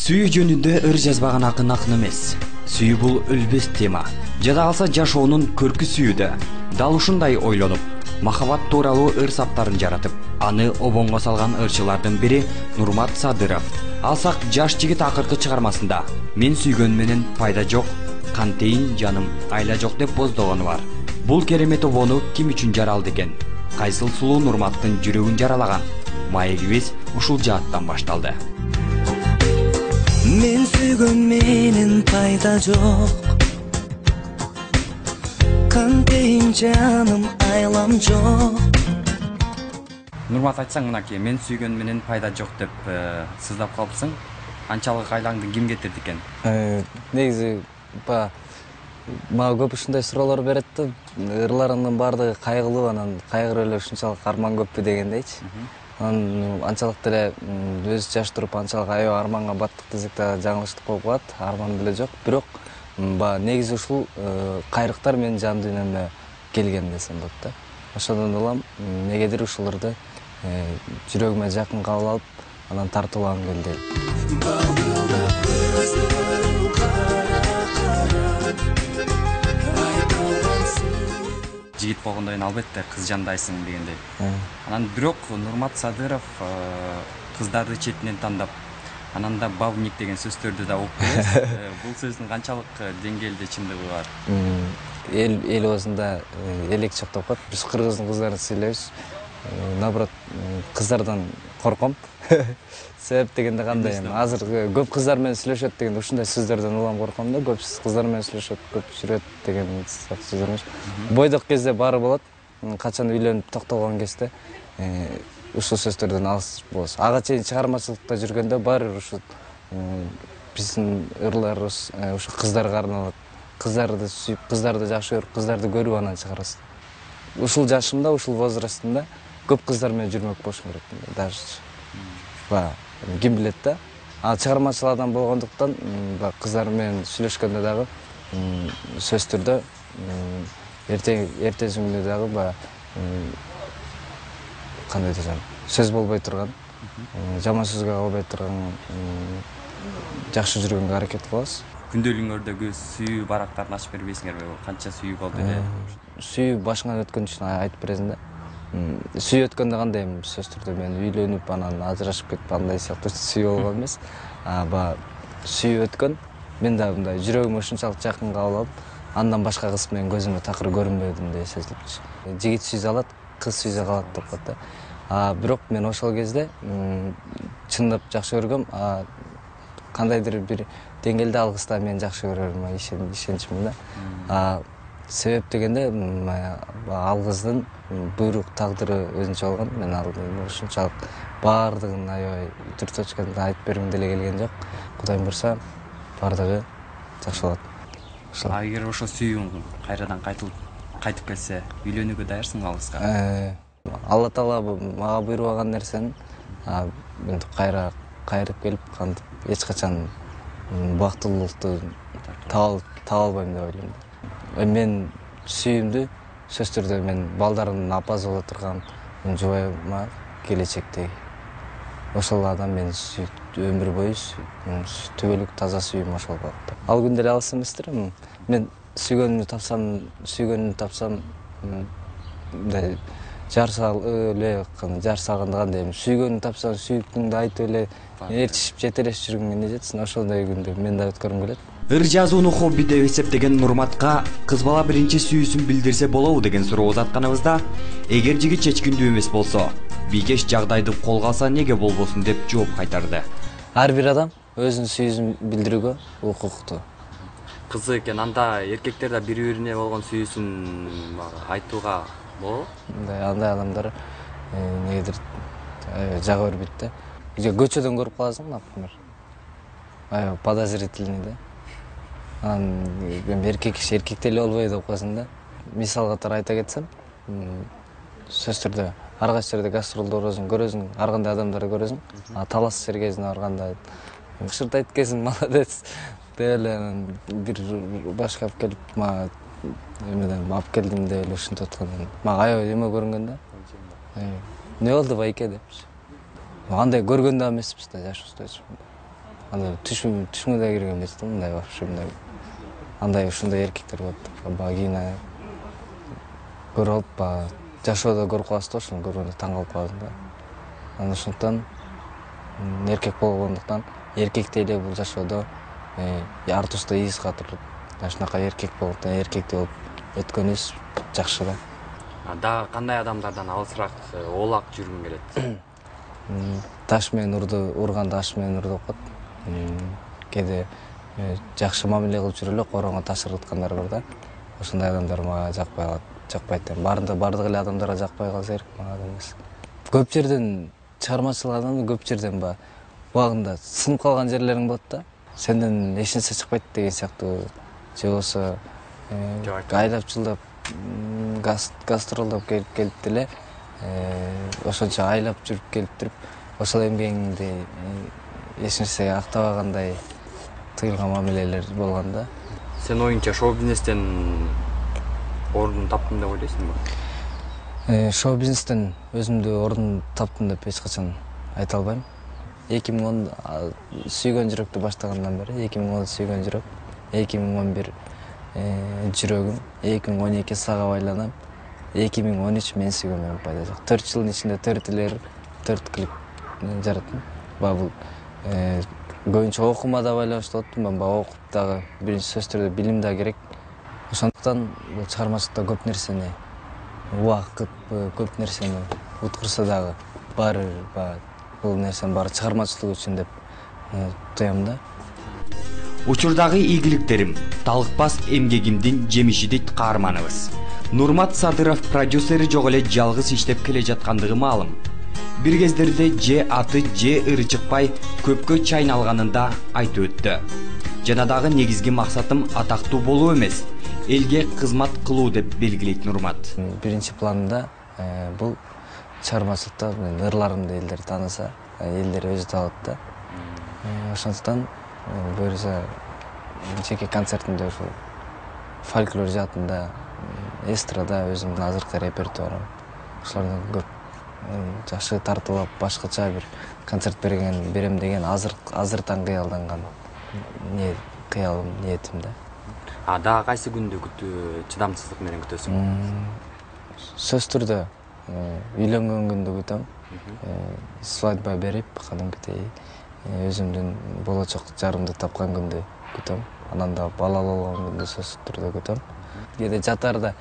Сүйүү жөнүндө ыр жазбаган акын эмес. Сүйүү бул өлбөс тема. Жада калса жашоонун көркү сүйүүдө. Дал ушундай ойлонуп, махабат тууралуу ыр саптарын жаратып, аны обонго салган ырчылардын бири Нурмат Садыров. Алсак жаш жигит акыркы чыгармасында мен сүйгөн менен пайда жок, кантейин жаным айла жок деп боздогону бар. Бул керемет обону ким үчүн жаралды экен? Кайсыл сулуу Нурматтын жүрөгүн жаралаган? Маегибиз ушул жааттан башталды. Мен сүйгөн менен пайда жок, кантейин жаным айлам жок. Нурмат, айтсаң мынакей, мен сүйгөн менен пайда жок деп сыздап калыпсың. Анчалык айлаңды ким кетирди экен? Негизи мага көп ушундай суроолор берет да, ырларымдын баардыгы кайгылуу, анан кайгырып эле ушунчалык арман көппү дегендейчи. Анан анчалык деле өзү жаш туруп анчалык аябай арманга баттык десек да жаңылыштык болуп калат. Арман деле жок. Бирок негизи ушул кайрыктар менин жан дүйнөмө келген десем болот да. Ошондон улам негедир ушуларды жүрөгүмө жакын кабыл алып, анан тартуулагым келди. Жигит болгондон кийин албетте кыз жандайсың дегендей. Анан бирок Нурмат Садыров кыздарды четинен тандап, анан да бабник деген сөздөрдү да окуп берет. Бул сөздүн канчалык деңгээлде чындыгы бар? Эл оозунда элек чоктоп коет. Биз кыргыздын кыздарын сыйлайбыз. Наоборот, кыздардан корком. Себеп дегенде кандай? Азыр көп кыздар менен сүйлөшөт дегенде ушундай сөздөрдөн улам корком да. Көп кыздар менен сүйлөшөт, көп жүрөт деген сөздөр эмес. Бойдок кезде баары болот. Качан үйлөнүп токтогон кезде ушул сөздөрдөн алыс болобуз. Ага чейин чыгармачылыкта жүргөндө баары ушул биздин ырларыбыз ушу кыздарга арналат. Кыздарды сүйүп, кыздарды жакшы көрүп, кыздарды көрүп анан чыгарабыз. Ушул жашымда, ушул возрастымда көп кыздар менен жүрмөк болушум керек. Даже ким билет да. Чыгармачыл адам болгондуктан кыздар менен сүйлөшкөндө дагы сөздөрдө эртеси күнү дагы кандай десем, сөз болбой турган, жаман сөзгө калбай турган жакшы жүргөнгө аракет кылабыз. Күндөлүгүңөрдөгү сүйүү барактарын ачып бербейсиңерби? Канча сүйүү болду эле? Сүйүү башыңан өткөн үчүн айтып бересиң да. Сүйүү өткөндө кандай сөздөрдө мен үйлөнүп анан ажырашып кетип андай сыяктуу сүйүү болгон эмес. Сүйүү өткөн, мен да мындай жүрөгүмө ушунчалык жакын кабыл алып, андан башка кыз менен көзүмө такыр көрүнбөдүм деп сезилипчи. Жигит сүйзө алат, кыз сүйзө калат деп коет да. Бирок мен ошол кезде чындап жакшы көргөм, кандайдыр бир деңгээлде ал кыз да мени жакшы көрөрүм, ишеничмин да. Себеп дегенде ал кыздын буйрук тагдыры өзүнчө болгон. Мен ал ушунчалык баардыгын аябай түр точкада айтып бергим деле келген жок. Кудайым бурса, баардыгы жакшы болот. Эгер ошо сүйүүң кайрадан кайтып келсе, үйлөнүүгө даярсыңбы ал кызга? Алла Таала мага буйрубаган нерсени мынтип кайрып келип, кантип эч качан бактылуулукту таба албайм деп ойлойм. Мен сүйүүмдү сөздөрдө мен балдарымдын апасы боло турган жубайыма келечектеги ошол адам мени өмүр бою түбөлүк таза сүйүүм ошол болот. Ал күн деле алыс эместир. Мен сүйгөнүмдү тапсам мындай жар салганда кандай сүйгөнүн тапсаң сүйүктүңдү айтып эле ээрчишип жетелешип жүргөнгө эмне жетсин? Ошондой күндү мен да өткөргүм келет. Ыр жазууну хобби деп эсептеген Нурматка кыз бала биринчи сүйүүсүн билдирсе болобу деген суроо узатканыбызда, эгер жигит чечкиндүү эмес болсо, бийкеш жагдайды колго алса эмнеге болбосун деп жооп кайтарды. Ар бир адам өзүнүн сүйүүсүн билдирүүгө укуктуу. Кызы экен, анда эркектер да бири-бирине болгон сүйүүсүн айтууга болобу? Андай адамдар негедир жага бербейт да. Көчөдөн көрүп каласың, например. Подозрительный да. Анан эркек деле болбой деп коесуң да. Мисал катары айта кетсем, сөздөрдө ар кайсы жерде гастролдо көрөсүң, ар кандай адамдарды көрөсүң. Талас сергезине барганда шырт айтып келсең, молодец деп эле бир башка алып келип мага эмеден алып келдим деп эле ушинтип аткан. Мага аябай эме көрүнгөн да. Не болду байке депчи. Андай көргөн да эмеспиз да жашыбызда. андай түшүмө да кирген эмес да, мындай вообще мындай андай ушундай эркектер болот деп баягы кийин көрүп алып баягы жашоодо көрүп каласың да, ошону көргөндө таң калып каласың да. Анан ошондуктан эркек болгондуктан эркектей эле бул жашоодо ар туста из калтырып, ушунака эркек болгондуктан эркектей болуп өткөнүбүз жакшы да. Дагы кандай адамдардан алысыраак оолак жүргүң келет? Таш менен урганды аш менен ур деп коет. Кээде жакшы мамиле кылып жүрүп эле короңо таш ыргыткандар бар да. Ошондой адамдар мага жакпайт. Бардык эле адамдарга жакпай калса керек, мага да эмес. Көп жерден чыгармачылык адамды көп жерден убагында сынып калган жерлериң болот да. Сенден эч нерсе чыкпайт деген сыяктуу, же болбосо айлап жылдап гастролдоп келип деле ошончо айлап жүрүп келип туруп, ошол эмгегиңди эч нерсе актабагандай тыйылган мамилелер болгон да. Сен оюңча шоу-бизнестен ордун таптым деп ойлойсуңбу? Шоу-бизнестен өзүмдү ордун таптым деп эч качан айта албайм. 2010 сүйгөн жүрөктү баштагандан бери 2010 сүйгөн жүрөк, 2011 жүрөгүм, 2012 сага байланам, 2013 мен сүйгөнмөн пайда жок. 4 жылдын ичинде 4 клип жараттым. Бул көбүнчө окумада байланыштуу болуптум, окуп дагы биринчи сөздөрдө билим да керек. Ошондуктан бул чыгармачылыкта көп нерсени убакыт, көп нерсени уткурса дагы баары бул нерсенин баары чыгармачылык үчүн деп туям да. Учурдагы ийгиликтерим, талыкпас эмгегимдин жемиши дейт каарманыбыз. Нурмат Садыров продюсери жок эле жалгыз иштеп келе жаткандыгы маалым. Бир кездерде же аты же ыры чыкпай көпкө чайналганында айтып өттү. Жана дагы негизги максатым атактуу болуу эмес, элге кызмат кылуу деп белгилейт Нурмат. Биринчи планында бул чыгармачылыкта ырларымды элдер тааныса, элдер өзү таалат да. Ошондуктан буюрса жеке концертимде ошол фольклор жаатында, эстрада өзүмдүн азыркы репертуарым, ошолордон көп жакшы тартылып, башкача бир концерт берем деген азыртан кыялданган кыялым, ниетим да. Дагы кайсы күндү чыдамсыздык менен күтөсүң? Сөз түрдө үйлөнгөн күндү күтөм. Свадьба берип, кадимкидей өзүмдүн болочок жарымды тапкан күндү күтөм. Анан да балалуу болгон күндү сөз түрдө күтөм. Кээде жатарда,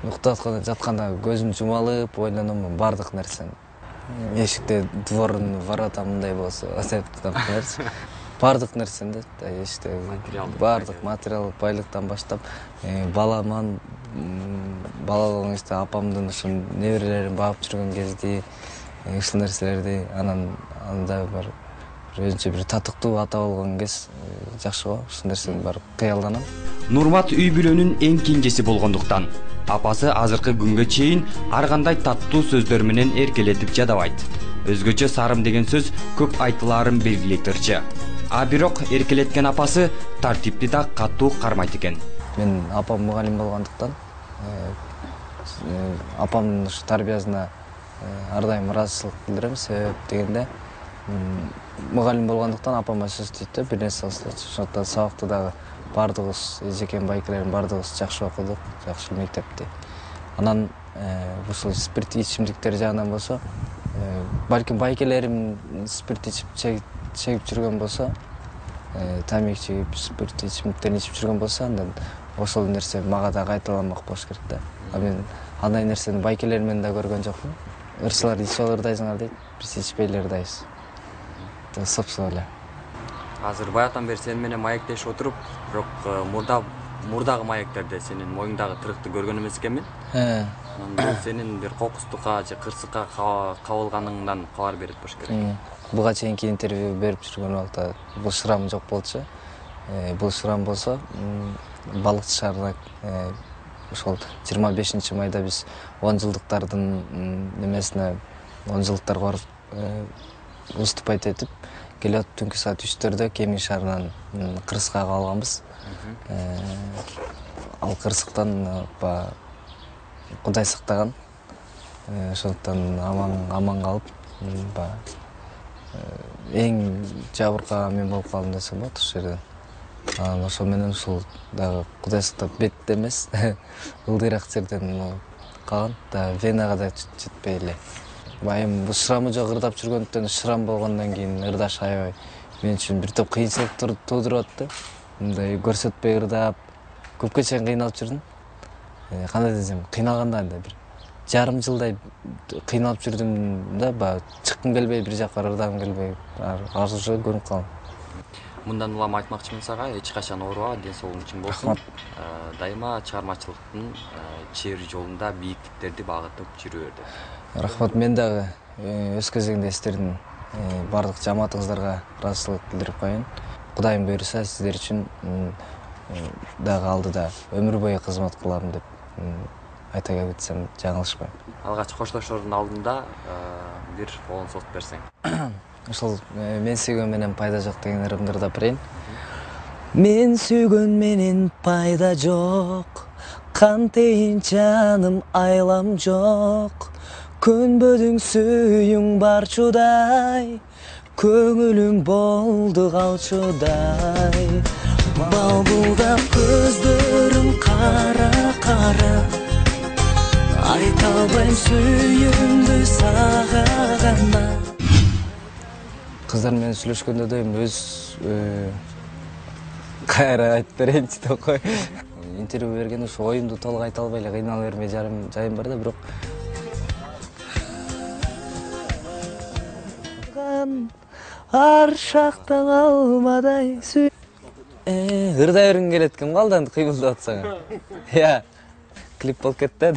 уктап жатканда көзүм жумалып ойлоном бардык нерсени. Эшикте дворун воротамындай болсо, деп тапканбыз. Бардык нерсени да, эшикте бардык материалдык байлыктан баштап, баламан балалык кезде апамдын ушул неберелерин багып жүргөн кезде ушул нерселерди анан анда бар өзүнчө бир татыктуу ата болгон кез жакшы го, ушул нерсени барып кыялданам. Нурмат үй бүлөнүн эң кенжеси болгондуктан апасы азыркы күнгө чейин ар кандай таттуу сөздөр менен эркелетип жадабайт. Өзгөчө сарым деген сөз көп айтылаарын белгилейт ырчы. Бирок эркелеткен апасы тартипти да катуу кармайт экен. Мен апам мугалим болгондуктан апамдын ушу тарбиясына ар дайым ыраазычылык билдирем. Себеп дегенде мугалим болгондуктан апама сөз тийт да, бир нерсе кылса, ошондуктан сабакты дагы бардыгыбыз, эжекем байкелерим бардыгыбыз жакшы окудук, жакшы мектепти. Анан ушул спирттик ичимдиктер жагынан болсо, балким байкелерим спирт ичип чегип жүргөн болсо, тамак чегип, спирт ичимдиктерин ичип жүргөн болсо, андан ошол нерсе мага да кайталанмак болуш керек да. Мен андай нерсени байкелеримден да көргөн жокмун. Ырчылар ичип алырдайсыңар дейт, биз ичпей ырдайбыз. Сапсыла эле. Азыр баягытан бери сени менен маектешип отуруп, бирок мурдагы маектерде сенин моюңдагы тырыкты көргөн эмес экенмин. Бул сенин бир кокустукка же кырсыкка кабылганыңдан кабар берет болуш керек. Буга чейинки интервью берип жүргөн убакта бул шрам жок болчу. Бул шрам болсо балыкчы шаарына ошол 25-майда биз 10 жылдыктардын немесине 10 жылдыктарга барып выступать этип келип түнкү саат 3-төрдө Кемин шаарынан Кырсыкка калганбыз. Ал Кырсыктан Кудай сактаган. Ошондуктан аман калып эң жабыркаган мен болуп калдым десем болот ушул жерден. Анан ошол менен ушул дагы кудай сактап бетте эмес ылдыйраак жерден калган, дагы венага да жетпей эле. Байым бул шрамы жок ырдап жүргөндөн шрам болгондон кийин ырдаш аябай мен үчүн бир топ кыйынчылык туудуруп атты. Мындай көрсөтпөй ырдап көпкө чейин кыйналып жүрдүм. Кандай десем, кыйналганда бир жарым жылдай кыйналып жүрдүм да, баягы чыккым келбей, бир жака ырдагым келбей, ошо көрүнүп калган. Мындан улам айтмакчымын сага, эч качан ооруба, ден соолугуң үчүн болсун. Дайыма чыгармачылыктын чебир жолунда бийиктиктерди багытып жүрө бер деп. Рахмат, мен дагы өз кезегинде сиздердин бардык жамаатыңыздарга ыраазычылык билдирип коеюн. Кудайым буйруса сиздер үчүн дагы алдыда өмүр бою кызмат кылам деп айта кетсем жаңылышпайм. Алгач коштошоордун алдында бир оон сост берсең. Ошол мен сүйгөн менен пайда жок деген ырымды ырдап берейин. Мен сүйгөн менен пайда жок, кантейин жаным айлам жок. Көнбөдүң сүйүң барчудай, көңүлүм болду калчудай. Балбулдап көздөрүң кара-кара, айта албайм сүйүүмдү сага гана. Кыздар менен сүйлөшкөндө да эми өз кайра айтып берейинчи деп кой. Интервью бергенде ушу оюмду толук айта албай эле кыйнала бермей жайым бар да, бирок ар шактан алмадай сүй. ырдай бергиң келет экен го, алдан кыймылдап атсаң. Я, клип болуп кетти.